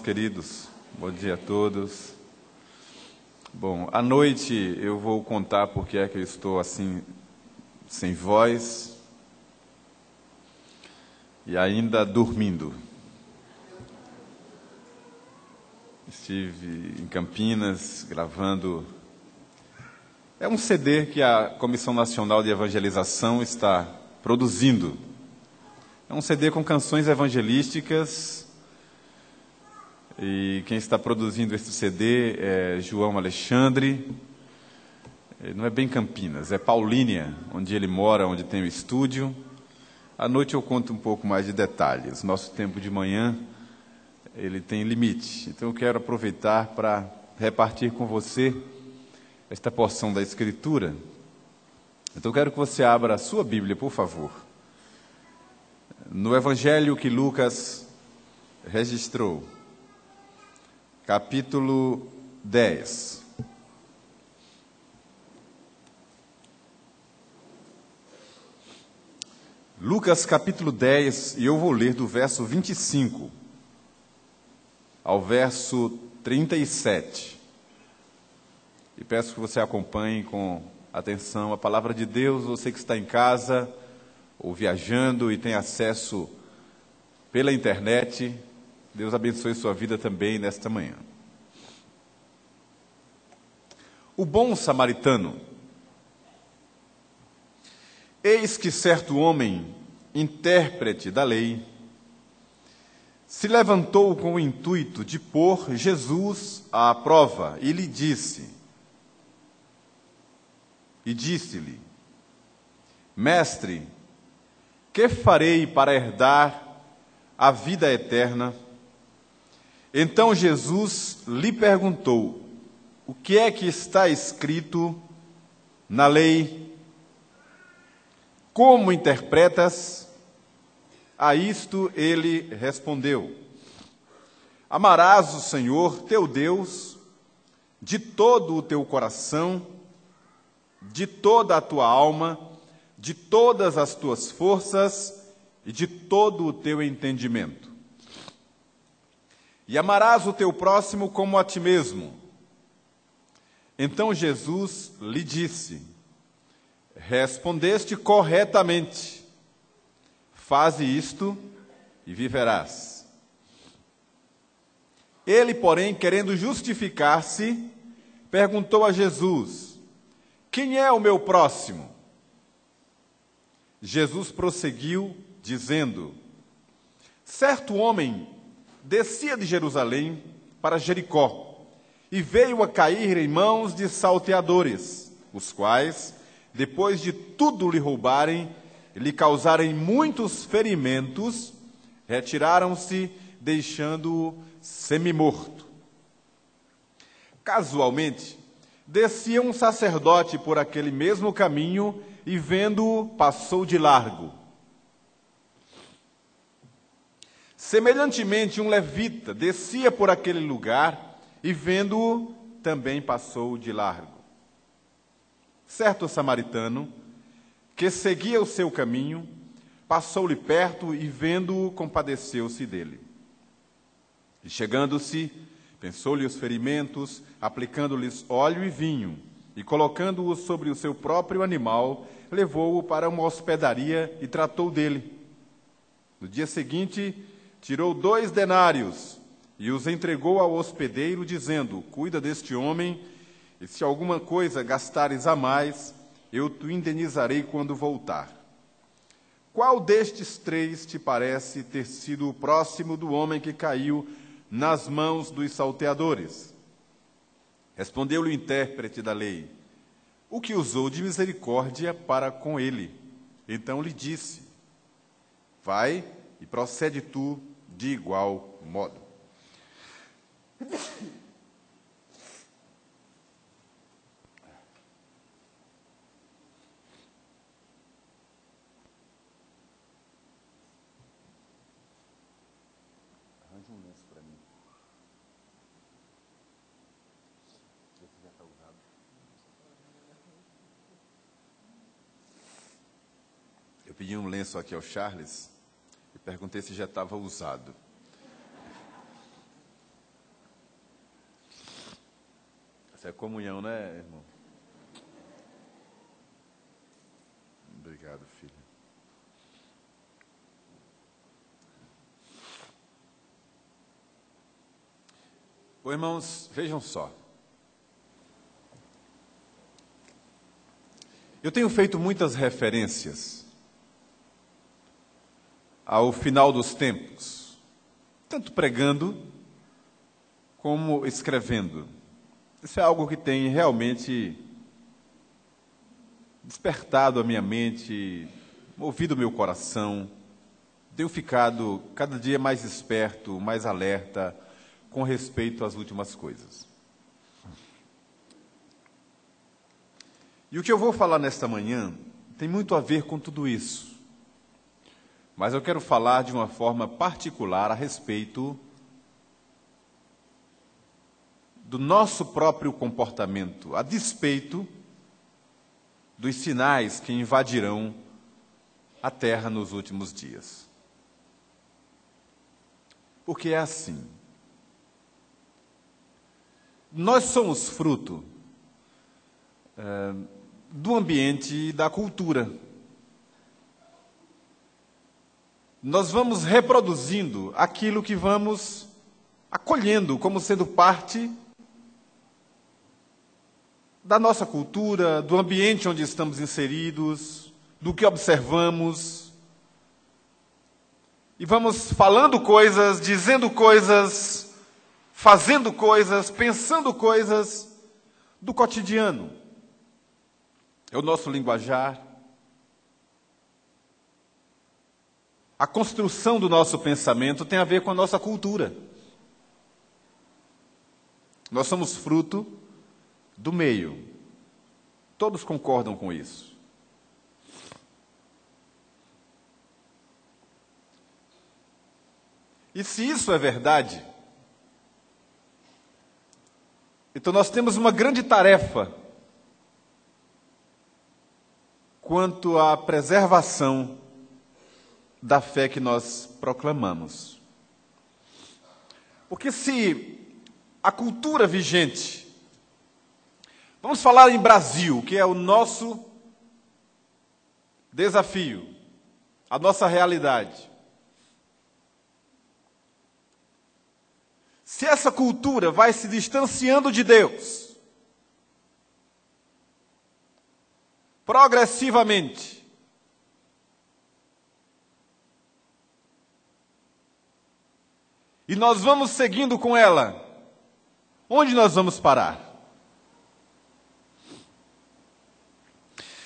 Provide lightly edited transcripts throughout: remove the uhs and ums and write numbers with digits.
queridos. Bom dia a todos. Bom, à noite eu vou contar por que é que eu estou assim, sem voz e ainda dormindo. Estive em Campinas gravando. É um CD que a Comissão Nacional de Evangelização está produzindo. É um CD com canções evangelísticas. E quem está produzindo esse CD é João Alexandre. Não é bem Campinas, é Paulínia, onde ele mora, onde tem o estúdio. À noite eu conto um pouco mais de detalhes. Nosso tempo de manhã, ele tem limite. Então eu quero aproveitar para repartir com você esta porção da Escritura. Então eu quero que você abra a sua Bíblia, por favor. No Evangelho que Lucas registrou. Capítulo 10. Lucas capítulo 10, e eu vou ler do verso 25 ao verso 37. E peço que você acompanhe com atenção a palavra de Deus, você que está em casa ou viajando e tem acesso pela internet. Deus abençoe sua vida também nesta manhã. O bom samaritano. Eis que certo homem, intérprete da lei, se levantou com o intuito de pôr Jesus à prova e lhe disse-lhe: Mestre, que farei para herdar a vida eterna? Então Jesus lhe perguntou: o que é que está escrito na lei? Como interpretas? A isto ele respondeu: Amarás o Senhor teu Deus de todo o teu coração, de toda a tua alma, de todas as tuas forças e de todo o teu entendimento. E amarás o teu próximo como a ti mesmo. Então Jesus lhe disse: Respondeste corretamente. Faze isto e viverás. Ele, porém, querendo justificar-se, perguntou a Jesus: Quem é o meu próximo? Jesus prosseguiu, dizendo: Certo homem descia de Jerusalém para Jericó e veio a cair em mãos de salteadores, os quais, depois de tudo lhe roubarem e lhe causarem muitos ferimentos, retiraram-se, deixando-o semimorto. Casualmente, descia um sacerdote por aquele mesmo caminho e, vendo-o, passou de largo. Semelhantemente, um levita descia por aquele lugar e, vendo-o, também passou de largo. Certo samaritano, que seguia o seu caminho, passou-lhe perto e, vendo-o, compadeceu-se dele. E chegando-se, pensou-lhe os ferimentos, aplicando-lhes óleo e vinho, e colocando-o sobre o seu próprio animal, levou-o para uma hospedaria e tratou dele. No dia seguinte, tirou 2 denários e os entregou ao hospedeiro, dizendo: Cuida deste homem, e se alguma coisa gastares a mais, eu te indenizarei quando voltar. Qual destes 3 te parece ter sido o próximo do homem que caiu nas mãos dos salteadores? Respondeu-lhe o intérprete da lei: O que usou de misericórdia para com ele. Então lhe disse: Vai e procede tu de igual modo. Arranja um lenço para mim. Esse já está usado. Eu pedi um lenço aqui ao Charles e perguntei se já estava usado. Isso é comunhão, né, irmão? Obrigado, filho. Bom, irmãos, vejam só. Eu tenho feito muitas referências ao final dos tempos, tanto pregando como escrevendo. Isso é algo que tem realmente despertado a minha mente, movido o meu coração. Tenho ficado cada dia mais esperto, mais alerta com respeito às últimas coisas. E o que eu vou falar nesta manhã tem muito a ver com tudo isso. Mas eu quero falar de uma forma particular a respeito do nosso próprio comportamento, a despeito dos sinais que invadirão a terra nos últimos dias. Porque é assim. Nós somos fruto do ambiente e da cultura. Nós vamos reproduzindo aquilo que vamos acolhendo como sendo parte da nossa cultura, do ambiente onde estamos inseridos, do que observamos. E vamos falando coisas, dizendo coisas, fazendo coisas, pensando coisas do cotidiano. É o nosso linguajar. A construção do nosso pensamento tem a ver com a nossa cultura. Nós somos fruto do meio. Todos concordam com isso. E se isso é verdade, então nós temos uma grande tarefa quanto à preservação da fé que nós proclamamos. Porque se a cultura vigente, vamos falar em Brasil, que é o nosso desafio, a nossa realidade. Se essa cultura vai se distanciando de Deus, progressivamente, e nós vamos seguindo com ela, onde nós vamos parar?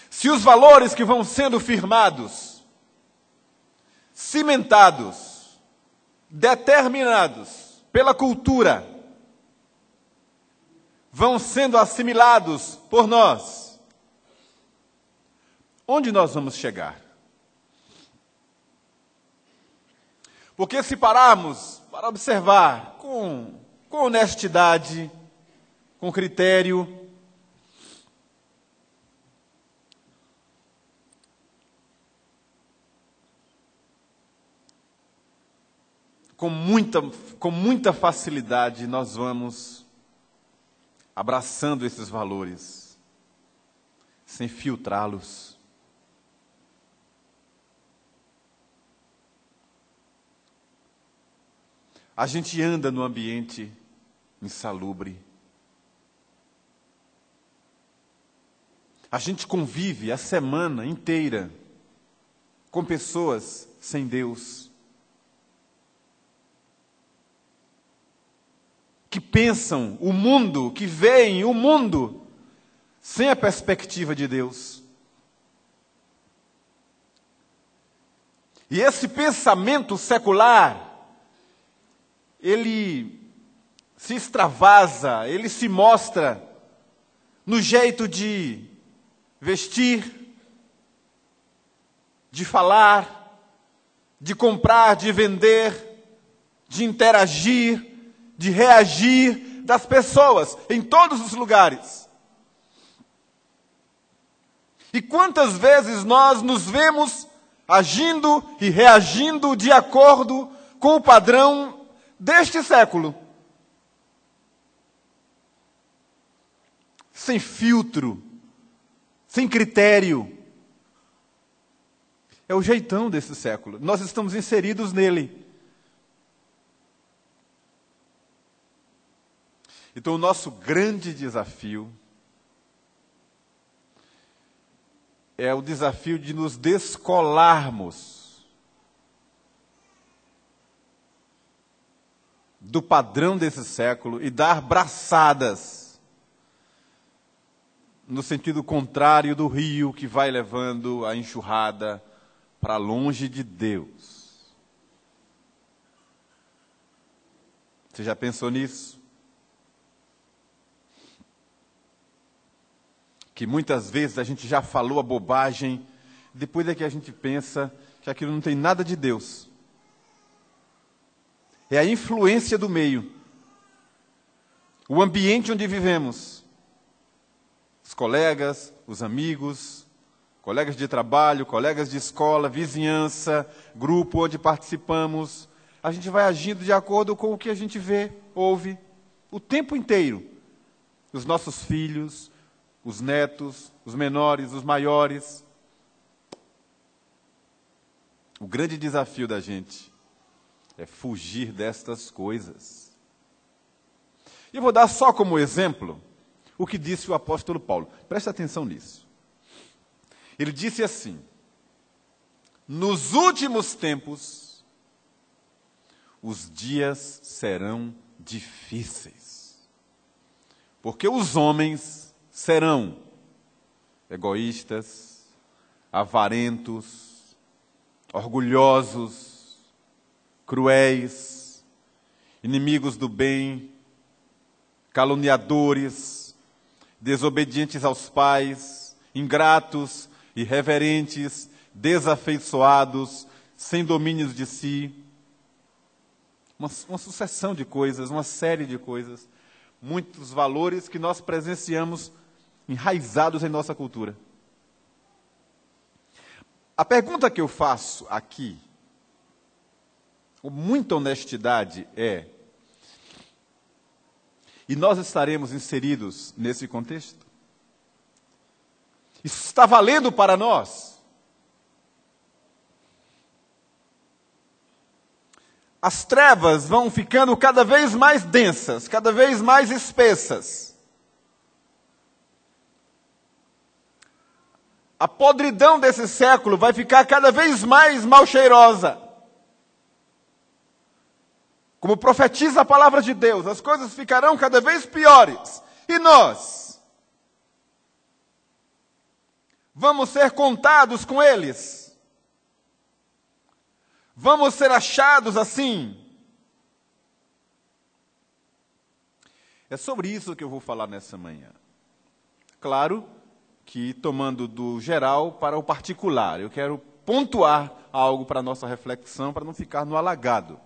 Se os valores que vão sendo firmados, cimentados, determinados pela cultura, vão sendo assimilados por nós, onde nós vamos chegar? Porque se pararmos para observar com honestidade, com critério, com muita facilidade nós vamos abraçando esses valores, sem filtrá-los. A gente anda no ambiente insalubre. A gente convive a semana inteira com pessoas sem Deus, que pensam o mundo, que veem o mundo sem a perspectiva de Deus. E esse pensamento secular, ele se extravasa, ele se mostra no jeito de vestir, de falar, de comprar, de vender, de interagir, de reagir das pessoas em todos os lugares. E quantas vezes nós nos vemos agindo e reagindo de acordo com o padrão deste século? sem filtro, sem critério. É o jeitão desse século. Nós estamos inseridos nele. Então, o nosso grande desafio é o desafio de nos descolarmos do padrão desse século e dar braçadas no sentido contrário do rio que vai levando a enxurrada para longe de Deus. Você já pensou nisso? Que muitas vezes a gente já falou a bobagem, depois é que a gente pensa que aquilo não tem nada de Deus. É a influência do meio, o ambiente onde vivemos, os colegas, os amigos, colegas de trabalho, colegas de escola, vizinhança, grupo onde participamos. A gente vai agindo de acordo com o que a gente vê, ouve, o tempo inteiro. Os nossos filhos, os netos, os menores, os maiores. O grande desafio da gente é fugir destas coisas. E eu vou dar só como exemplo o que disse o apóstolo Paulo. Preste atenção nisso. Ele disse assim: nos últimos tempos, os dias serão difíceis, porque os homens serão egoístas, avarentos, orgulhosos, cruéis, inimigos do bem, caluniadores, desobedientes aos pais, ingratos, irreverentes, desafeiçoados, sem domínios de si. Uma sucessão de coisas, uma série de coisas, muitos valores que nós presenciamos enraizados em nossa cultura. A pergunta que eu faço aqui, com muita honestidade, é: e nós estaremos inseridos nesse contexto? Isso está valendo para nós? As trevas vão ficando cada vez mais densas, cada vez mais espessas. A podridão desse século vai ficar cada vez mais mal cheirosa. Como profetiza a palavra de Deus, as coisas ficarão cada vez piores. E nós? Vamos ser contados com eles? Vamos ser achados assim? É sobre isso que eu vou falar nessa manhã. Claro que tomando do geral para o particular. Eu quero pontuar algo para a nossa reflexão, para não ficar no alagado.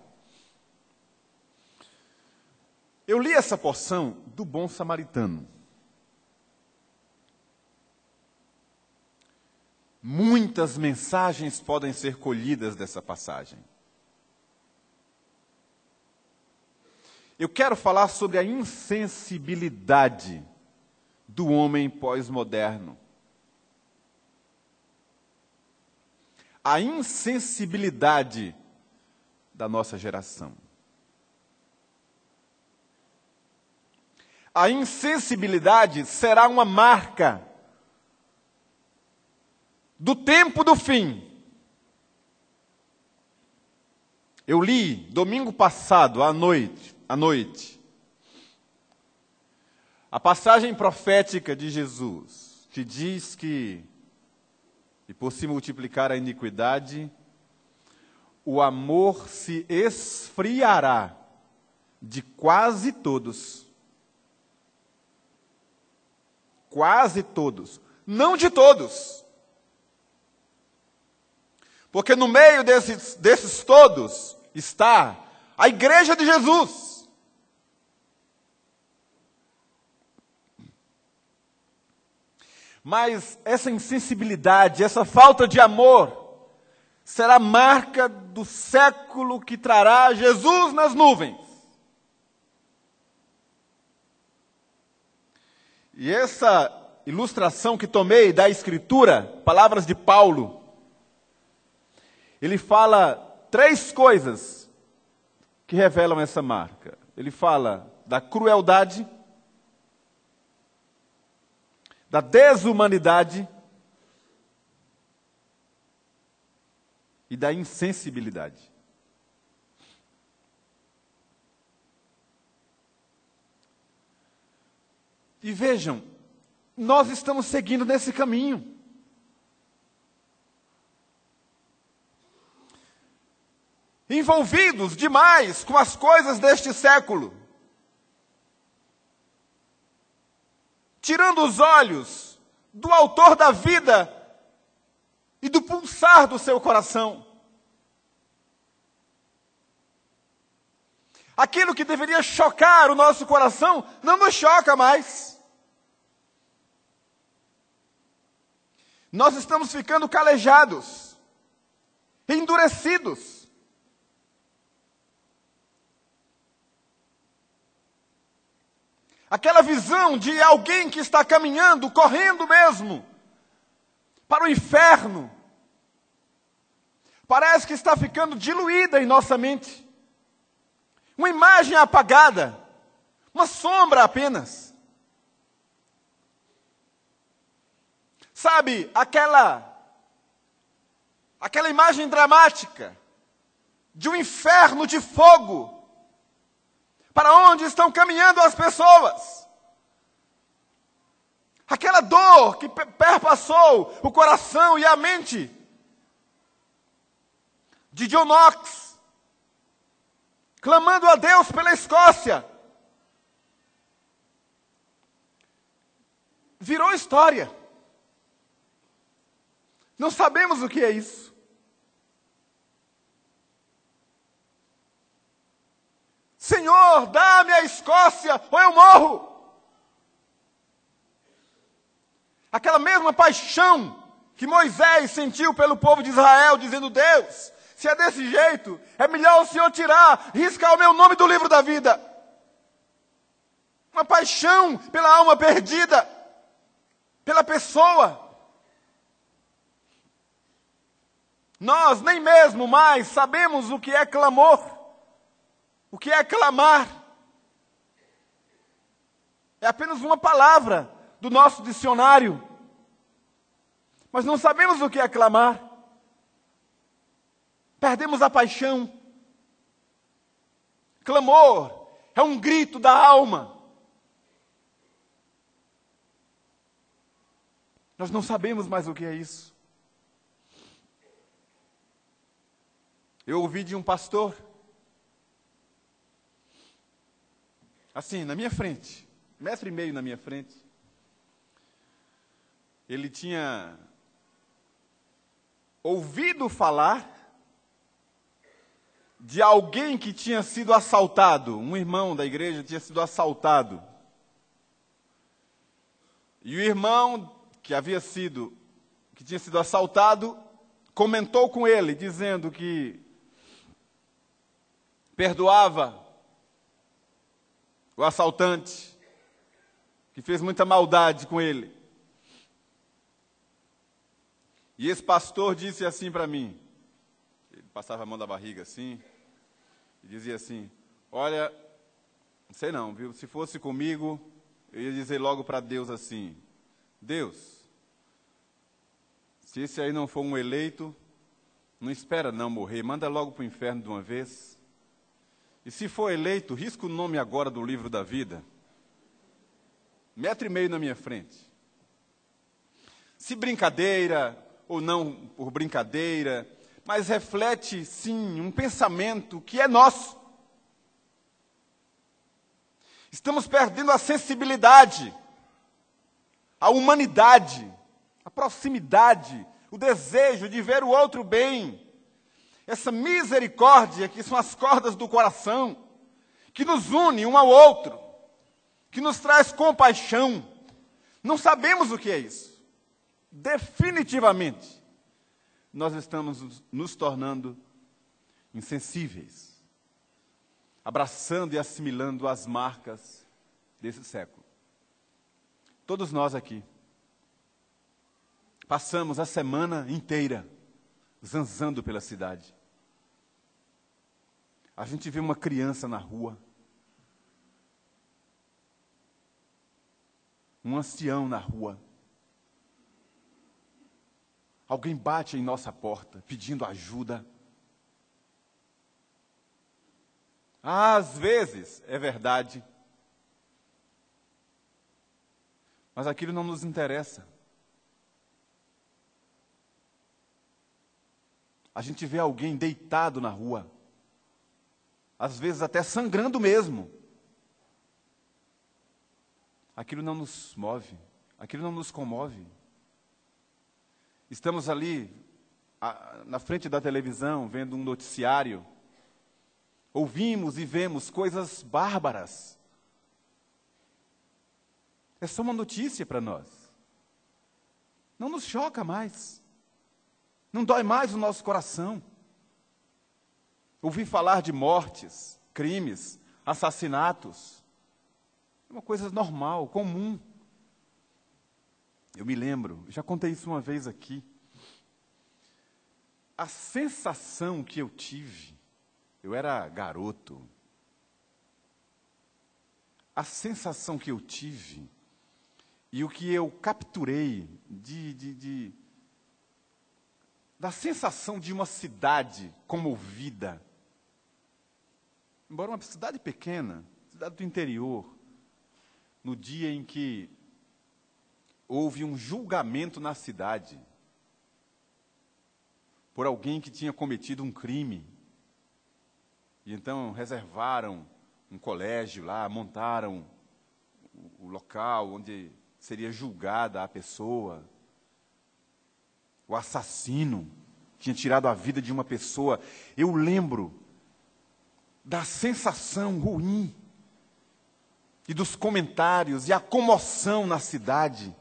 Eu li essa porção do Bom Samaritano. Muitas mensagens podem ser colhidas dessa passagem. Eu quero falar sobre a insensibilidade do homem pós-moderno. A insensibilidade da nossa geração. A insensibilidade será uma marca do tempo do fim. Eu li domingo passado, à noite, a passagem profética de Jesus, que diz que, e por se multiplicar a iniquidade, o amor se esfriará de quase todos. Quase todos. Não de todos. Porque no meio desses todos está a igreja de Jesus. Mas essa insensibilidade, essa falta de amor, será marca do século que trará Jesus nas nuvens. E essa ilustração que tomei da Escritura, palavras de Paulo, ele fala 3 coisas que revelam essa marca. Ele fala da crueldade, da desumanidade e da insensibilidade. E vejam, nós estamos seguindo nesse caminho. Envolvidos demais com as coisas deste século. Tirando os olhos do autor da vida e do pulsar do seu coração. Aquilo que deveria chocar o nosso coração não nos choca mais. Nós estamos ficando calejados, endurecidos. Aquela visão de alguém que está caminhando, correndo mesmo, para o inferno, parece que está ficando diluída em nossa mente. Uma imagem apagada, uma sombra apenas. Sabe, aquela imagem dramática de um inferno de fogo, para onde estão caminhando as pessoas. Aquela dor que perpassou o coração e a mente de John Knox, clamando a Deus pela Escócia, virou história. Não sabemos o que é isso. Senhor, dá-me a Escócia ou eu morro. Aquela mesma paixão que Moisés sentiu pelo povo de Israel, dizendo: Deus, se é desse jeito, é melhor o Senhor riscar o meu nome do livro da vida. Uma paixão pela alma perdida, pela pessoa. Nós nem mesmo mais sabemos o que é clamor. O que é clamar? É apenas uma palavra do nosso dicionário. Mas não sabemos o que é clamar. Perdemos a paixão. Clamor é um grito da alma. Nós não sabemos mais o que é isso. Eu ouvi de um pastor, assim, na minha frente, 1,5 metro na minha frente, ele tinha ouvido falar de alguém que tinha sido assaltado, um irmão da igreja tinha sido assaltado. E o irmão que tinha sido assaltado, comentou com ele, dizendo que perdoava o assaltante, que fez muita maldade com ele. E esse pastor disse assim para mim, ele passava a mão da barriga assim, e dizia assim: olha, não sei não, viu? Se fosse comigo, eu ia dizer logo para Deus assim: Deus, se esse aí não for um eleito, não espera não morrer, manda logo para o inferno de uma vez. E se for eleito, risca o nome agora do livro da vida. 1,5 metro na minha frente. Se brincadeira ou não por brincadeira, mas reflete, sim, um pensamento que é nosso. Estamos perdendo a sensibilidade, a humanidade, a proximidade, o desejo de ver o outro bem. Essa misericórdia, que são as cordas do coração, que nos une um ao outro, que nos traz compaixão. Não sabemos o que é isso. Definitivamente, nós estamos nos tornando insensíveis, abraçando e assimilando as marcas desse século. Todos nós aqui passamos a semana inteira zanzando pela cidade. A gente vê uma criança na rua, um ancião na rua. Alguém bate em nossa porta pedindo ajuda. Às vezes, é verdade, mas aquilo não nos interessa. A gente vê alguém deitado na rua, às vezes até sangrando mesmo. Aquilo não nos move, aquilo não nos comove. Estamos ali, na frente da televisão, vendo um noticiário, ouvimos e vemos coisas bárbaras. É só uma notícia para nós. Não nos choca mais. Não dói mais o nosso coração. Ouvir falar de mortes, crimes, assassinatos, é uma coisa normal, comum. Eu me lembro, já contei isso uma vez aqui. A sensação que eu tive, eu era garoto, a sensação que eu tive e o que eu capturei da sensação de uma cidade comovida, embora uma cidade pequena, cidade do interior, no dia em que houve um julgamento na cidade por alguém que tinha cometido um crime. E então reservaram um colégio lá, montaram o local onde seria julgada a pessoa. O assassino tinha tirado a vida de uma pessoa. Eu lembro da sensação ruim e dos comentários e a comoção na cidade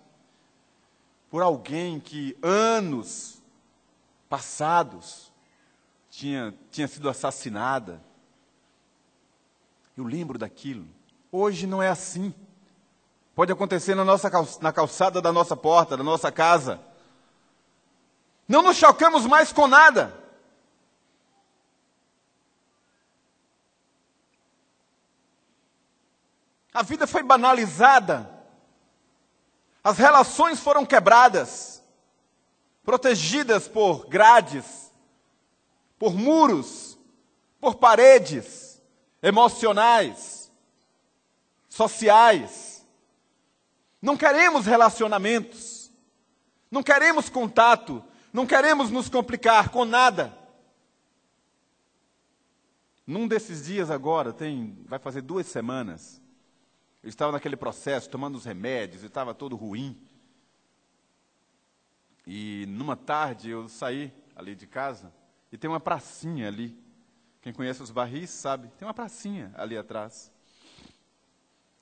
por alguém que anos passados tinha sido assassinada. Eu lembro daquilo. Hoje não é assim. Pode acontecer na calçada da nossa porta, da nossa casa. Não nos chocamos mais com nada. A vida foi banalizada. As relações foram quebradas, protegidas por grades, por muros, por paredes emocionais, sociais. Não queremos relacionamentos, não queremos contato, não queremos nos complicar com nada. Num desses dias agora, vai fazer 2 semanas, eu estava naquele processo, tomando os remédios, e estava todo ruim. E numa tarde eu saí ali de casa, e tem uma pracinha ali. Quem conhece os Barris sabe, tem uma pracinha ali atrás.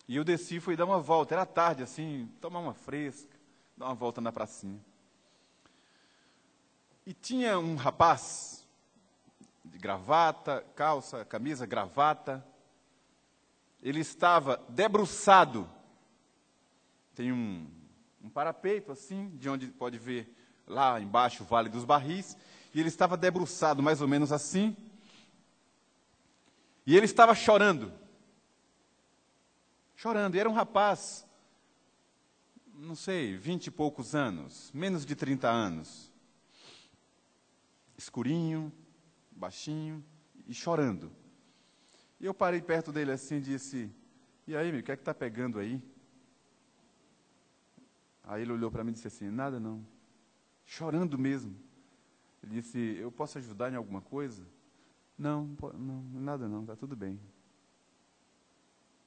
E eu desci e fui dar uma volta, era tarde assim, tomar uma fresca, dar uma volta na pracinha. E tinha um rapaz, de gravata, calça, camisa, gravata. Ele estava debruçado. Tem um parapeito assim, de onde pode ver lá embaixo o Vale dos Barris. E ele estava debruçado, mais ou menos assim. E ele estava chorando. Chorando. E era um rapaz, não sei, 20 e poucos anos, menos de 30 anos. Escurinho, baixinho e chorando. E eu parei perto dele assim e disse: "E aí, meu, o que é que está pegando aí?" Aí ele olhou para mim e disse assim: "Nada não." Chorando mesmo. Ele disse: "Eu posso ajudar em alguma coisa?" Não, nada não, está tudo bem."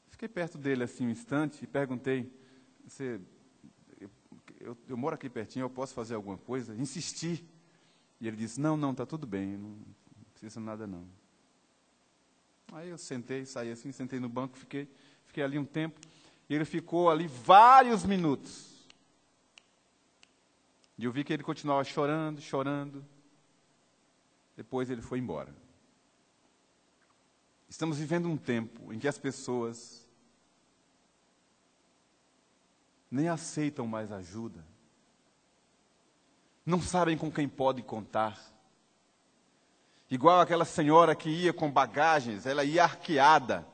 Fiquei perto dele assim um instante e perguntei: eu moro aqui pertinho, eu posso fazer alguma coisa? Insisti. E ele disse: não, está tudo bem, não precisa de nada não. Aí eu sentei, saí assim, sentei no banco, fiquei ali um tempo, e ele ficou ali vários minutos. E eu vi que ele continuava chorando. Depois ele foi embora. Estamos vivendo um tempo em que as pessoas nem aceitam mais ajuda. Não sabem com quem pode contar. Igual aquela senhora que ia com bagagens, ela ia arqueada,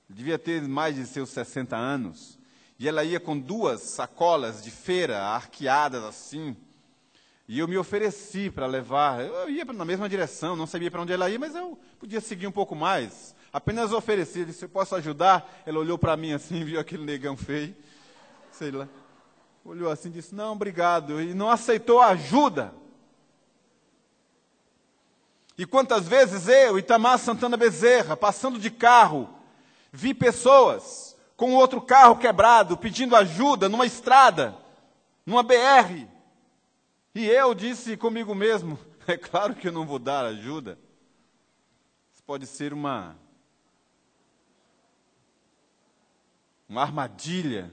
devia ter mais de seus 60 anos, e ela ia com 2 sacolas de feira, arqueadas assim, e eu me ofereci para levar. Eu ia na mesma direção, não sabia para onde ela ia, mas eu podia seguir um pouco mais. Apenas ofereci, disse, eu posso ajudar? Ela olhou para mim assim, viu aquele negão feio, sei lá, olhou assim e disse, não, obrigado, e não aceitou a ajuda. E quantas vezes eu, Itamar Santana Bezerra, passando de carro, vi pessoas com outro carro quebrado, pedindo ajuda numa estrada, numa BR. E eu disse comigo mesmo, é claro que eu não vou dar ajuda. Isso pode ser uma armadilha.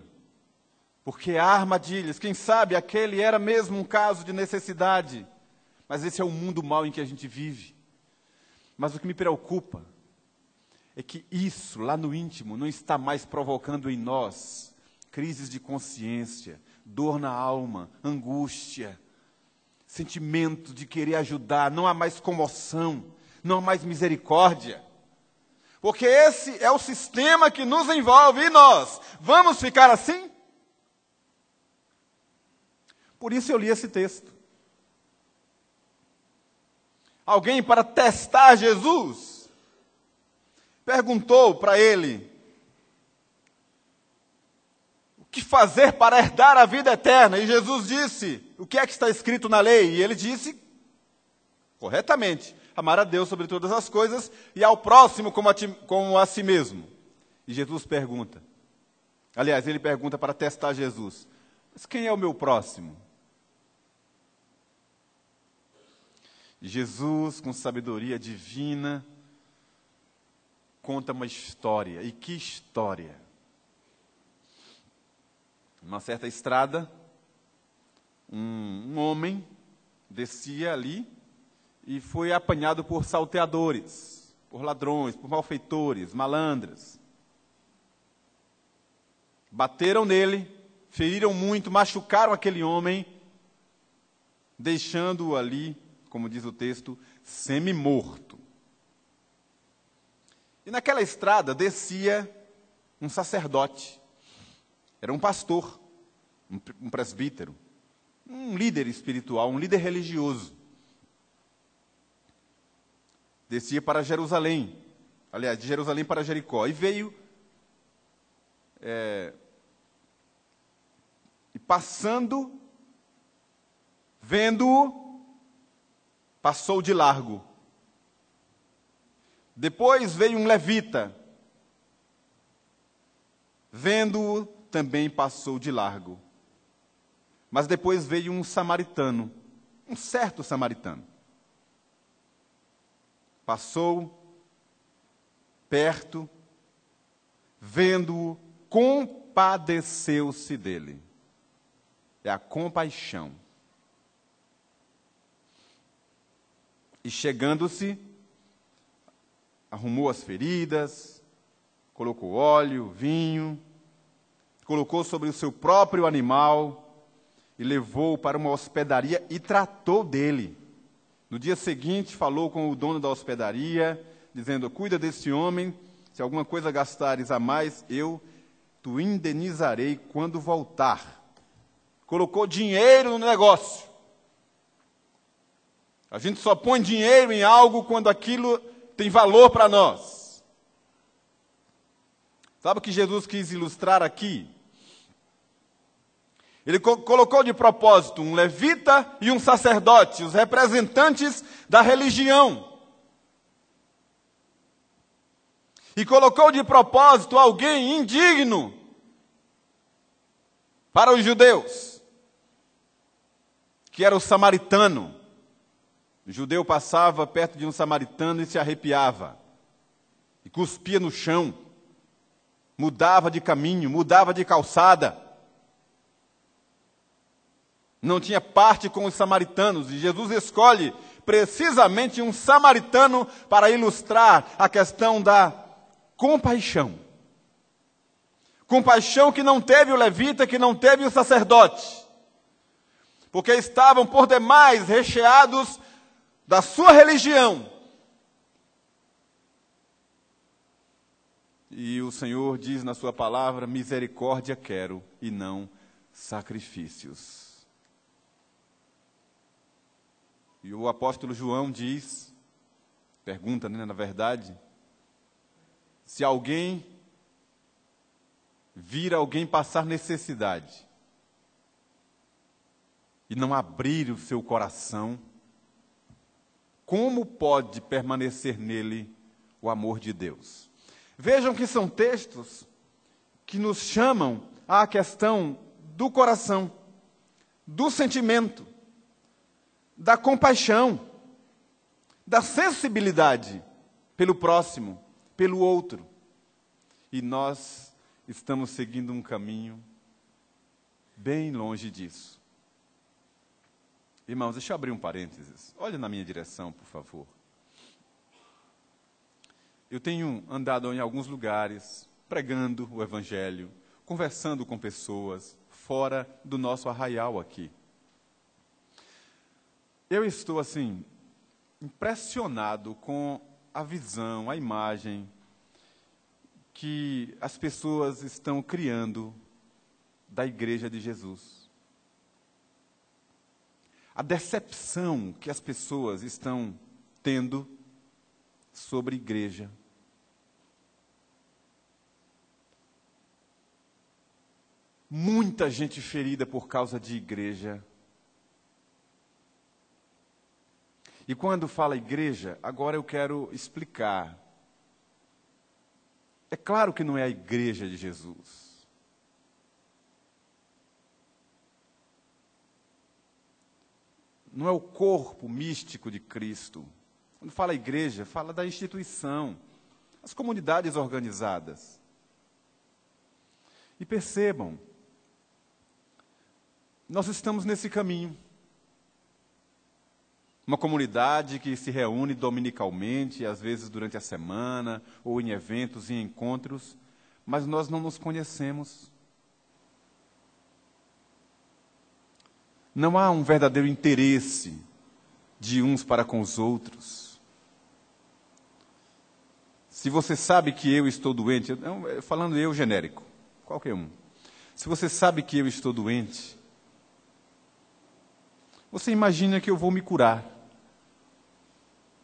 Porque há armadilhas. Quem sabe aquele era mesmo um caso de necessidade. Mas esse é o mundo mau em que a gente vive. Mas o que me preocupa é que isso, lá no íntimo, não está mais provocando em nós crises de consciência, dor na alma, angústia, sentimento de querer ajudar. Não há mais comoção, não há mais misericórdia. Porque esse é o sistema que nos envolve e nós vamos ficar assim? Por isso eu li esse texto. Alguém, para testar Jesus, perguntou para ele, o que fazer para herdar a vida eterna? E Jesus disse, o que é que está escrito na lei? E ele disse, corretamente, amar a Deus sobre todas as coisas e ao próximo como a si mesmo. E Jesus pergunta, aliás, ele pergunta para testar Jesus, mas quem é o meu próximo? Jesus, com sabedoria divina, conta uma história. E que história! Numa certa estrada, um homem descia ali e foi apanhado por salteadores, por ladrões, por malfeitores, malandras. Bateram nele, feriram muito, machucaram aquele homem, deixando-o ali, como diz o texto, semi-morto. E naquela estrada descia um sacerdote, era um pastor, um presbítero, um líder espiritual, um líder religioso. Descia para Jerusalém, aliás, de Jerusalém para Jericó, e veio, e passando, vendo-o, passou de largo. Depois veio um levita, vendo-o, também passou de largo. Mas depois veio um samaritano, um certo samaritano. Passou perto, vendo-o, compadeceu-se dele. É a compaixão. E chegando-se, arrumou as feridas, colocou óleo, vinho, colocou sobre o seu próprio animal e levou-o para uma hospedaria e tratou dele. No dia seguinte, falou com o dono da hospedaria, dizendo, cuida desse homem, se alguma coisa gastares a mais, eu te indenizarei quando voltar. Colocou dinheiro no negócio. A gente só põe dinheiro em algo quando aquilo tem valor para nós. Sabe o que Jesus quis ilustrar aqui? Ele colocou de propósito um levita e um sacerdote, os representantes da religião. E colocou de propósito alguém indigno para os judeus, que era o samaritano. O judeu passava perto de um samaritano e se arrepiava, e cuspia no chão, mudava de caminho, mudava de calçada. Não tinha parte com os samaritanos, e Jesus escolhe precisamente um samaritano para ilustrar a questão da compaixão. compaixão que não teve o levita, que não teve o sacerdote, porque estavam por demais recheados da sua religião. E o Senhor diz na sua palavra: misericórdia quero e não sacrifícios. E o apóstolo João diz, pergunta, né, na verdade, se alguém vir alguém passar necessidade e não abrir o seu coração, como pode permanecer nele o amor de Deus? Vejam que são textos que nos chamam à questão do coração, do sentimento, da compaixão, da sensibilidade pelo próximo, pelo outro. E nós estamos seguindo um caminho bem longe disso. Irmãos, deixa eu abrir um parênteses. Olhe na minha direção, por favor. Eu tenho andado em alguns lugares, pregando o Evangelho, conversando com pessoas fora do nosso arraial aqui. Eu estou, assim, impressionado com a visão, a imagem que as pessoas estão criando da Igreja de Jesus. A decepção que as pessoas estão tendo sobre igreja. Muita gente ferida por causa de igreja. E quando fala igreja, agora eu quero explicar. É claro que não é a igreja de Jesus. Não é o corpo místico de Cristo. Quando fala igreja, fala da instituição, as comunidades organizadas. E percebam, nós estamos nesse caminho. Uma comunidade que se reúne dominicalmente, às vezes durante a semana, ou em eventos e encontros, mas nós não nos conhecemos. Não há um verdadeiro interesse de uns para com os outros. Se você sabe que eu estou doente, falando eu genérico, qualquer um. Se você sabe que eu estou doente, você imagina que eu vou me curar,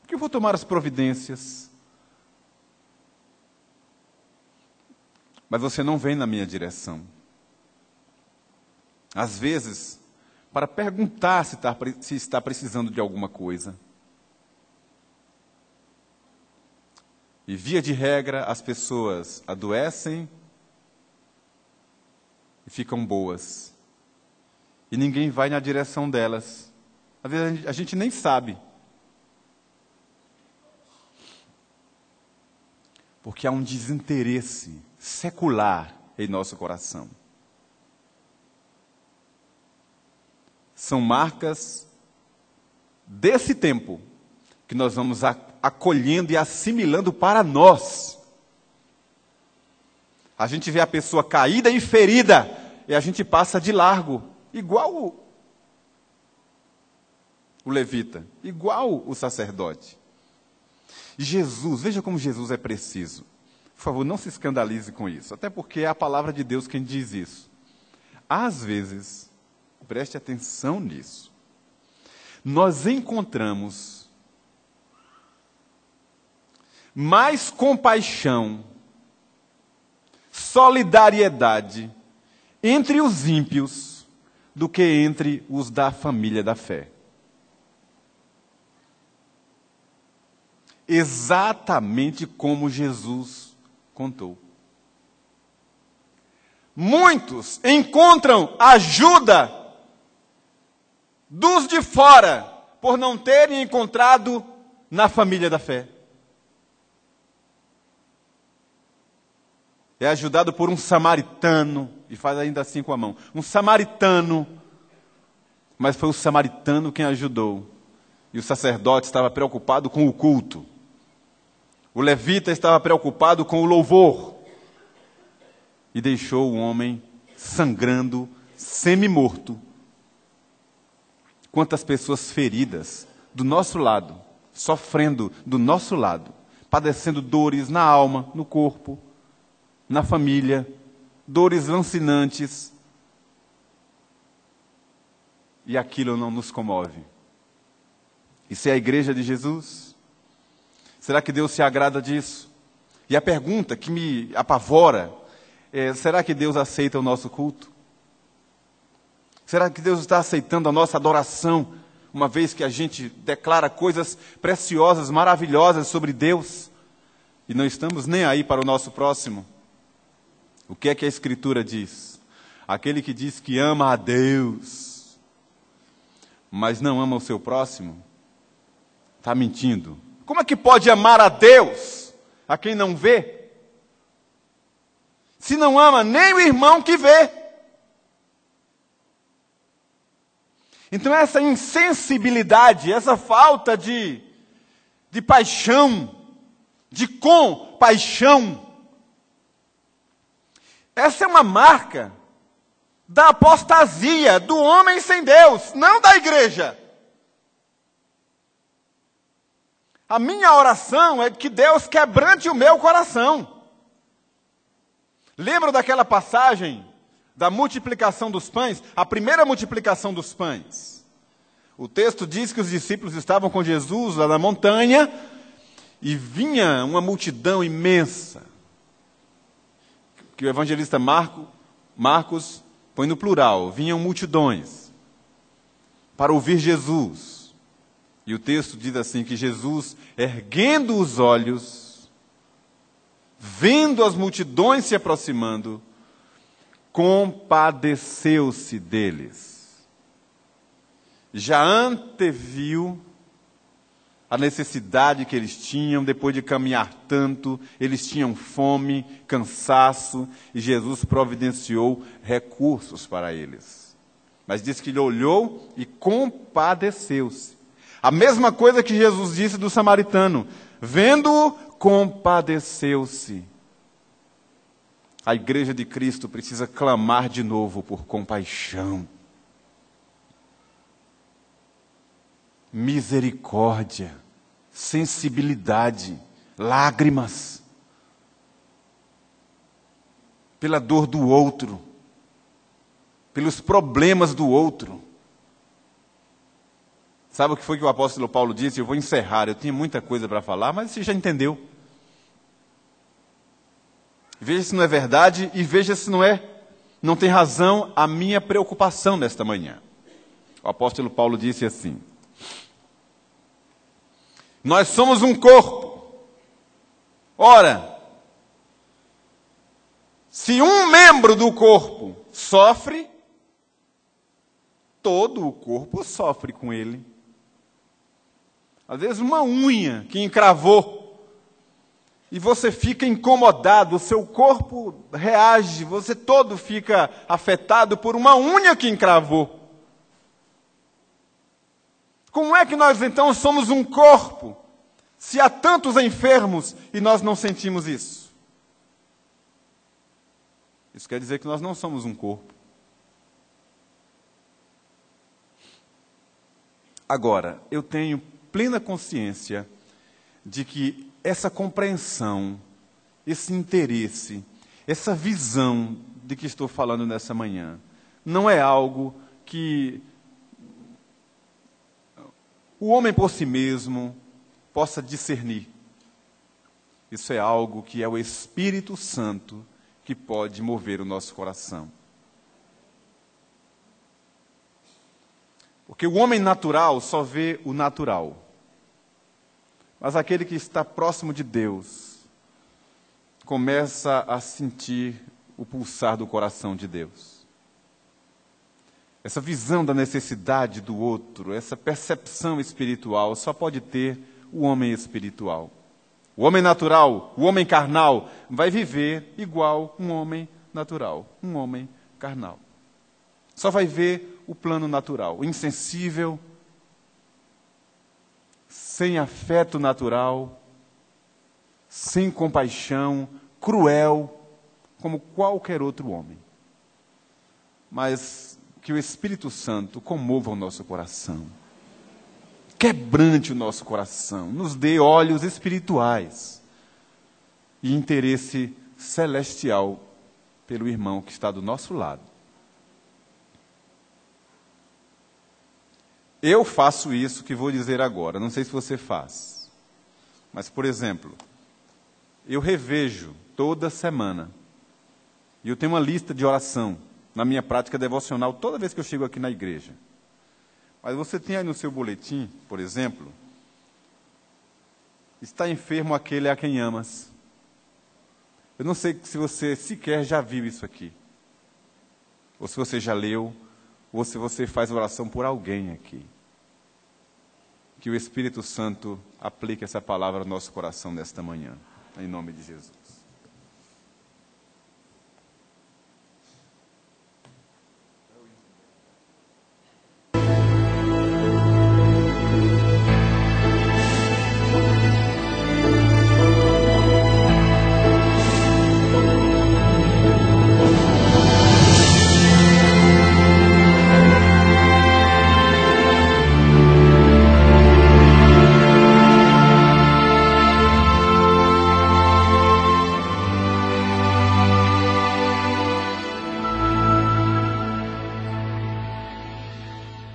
que eu vou tomar as providências. Mas você não vem na minha direção. Às vezes, para perguntar se está precisando de alguma coisa. E, via de regra, as pessoas adoecem e ficam boas. E ninguém vai na direção delas. Às vezes a gente nem sabe. Porque há um desinteresse secular em nosso coração. São marcas desse tempo que nós vamos acolhendo e assimilando para nós. A gente vê a pessoa caída e ferida e a gente passa de largo. Igual o levita, igual o sacerdote. Jesus, veja como Jesus é preciso. Por favor, não se escandalize com isso, até porque é a palavra de Deus quem diz isso. Às vezes, preste atenção nisso, nós encontramos mais compaixão, solidariedade entre os ímpios do que entre os da família da fé. Exatamente como Jesus contou. Muitos encontram ajuda dos de fora por não terem encontrado na família da fé. É ajudado por um samaritano, e faz ainda assim com a mão. Um samaritano, mas foi o samaritano quem ajudou. E o sacerdote estava preocupado com o culto. O levita estava preocupado com o louvor. e deixou o homem sangrando, semi-morto. Quantas pessoas feridas do nosso lado, sofrendo do nosso lado, padecendo dores na alma, no corpo, na família, dores lancinantes. E aquilo não nos comove. Isso é a igreja de Jesus? Será que Deus se agrada disso? E a pergunta que me apavora é: será que Deus aceita o nosso culto? Será que Deus está aceitando a nossa adoração, uma vez que a gente declara coisas preciosas, maravilhosas sobre Deus, e não estamos nem aí para o nosso próximo? O que é que a Escritura diz? Aquele que diz que ama a Deus, mas não ama o seu próximo, está mentindo. Como é que pode amar a Deus, a quem não vê, se não ama nem o irmão que vê? Então essa insensibilidade, essa falta de paixão, de compaixão, essa é uma marca da apostasia do homem sem Deus, não da igreja. A minha oração é que Deus quebrante o meu coração. Lembra daquela passagem da multiplicação dos pães? A primeira multiplicação dos pães. O texto diz que os discípulos estavam com Jesus lá na montanha e vinha uma multidão imensa, que o evangelista Marcos põe no plural. Vinham multidões para ouvir Jesus. E o texto diz assim, que Jesus, erguendo os olhos, vendo as multidões se aproximando, compadeceu-se deles. Já anteviu a necessidade que eles tinham, depois de caminhar tanto, eles tinham fome, cansaço, e Jesus providenciou recursos para eles. Mas diz que ele olhou e compadeceu-se. A mesma coisa que Jesus disse do samaritano, vendo-o, compadeceu-se. A igreja de Cristo precisa clamar de novo por compaixão, misericórdia, sensibilidade, lágrimas, pela dor do outro, pelos problemas do outro. Sabe o que foi que o apóstolo Paulo disse? Eu vou encerrar, eu tinha muita coisa para falar, mas você já entendeu. Veja se não é verdade e veja se não tem razão a minha preocupação nesta manhã. O apóstolo Paulo disse assim: nós somos um corpo. Ora, se um membro do corpo sofre, todo o corpo sofre com ele. Às vezes uma unha que encravou e você fica incomodado, o seu corpo reage, você todo fica afetado por uma unha que encravou. Como é que nós então somos um corpo, se há tantos enfermos e nós não sentimos isso? Isso quer dizer que nós não somos um corpo. Agora, eu tenho plena consciência de que essa compreensão, esse interesse, essa visão de que estou falando nessa manhã, não é algo que o homem por si mesmo possa discernir. Isso é algo que é o Espírito Santo que pode mover o nosso coração. Porque o homem natural só vê o natural. Mas aquele que está próximo de Deus começa a sentir o pulsar do coração de Deus. Essa visão da necessidade do outro, essa percepção espiritual, só pode ter o homem espiritual. O homem natural, o homem carnal, vai viver igual um homem natural, um homem carnal. Só vai ver o plano natural, insensível, sem afeto natural, sem compaixão, cruel, como qualquer outro homem. Mas que o Espírito Santo comova o nosso coração, quebrante o nosso coração, nos dê olhos espirituais e interesse celestial pelo irmão que está do nosso lado. Eu faço isso que vou dizer agora, não sei se você faz. Mas, por exemplo, eu revejo toda semana, e eu tenho uma lista de oração na minha prática devocional toda vez que eu chego aqui na igreja. Mas você tem aí no seu boletim, por exemplo, está enfermo aquele a quem amas. Eu não sei se você sequer já viu isso aqui, ou se você já leu, ou se você faz oração por alguém aqui. Que o Espírito Santo aplique essa palavra ao nosso coração nesta manhã, em nome de Jesus.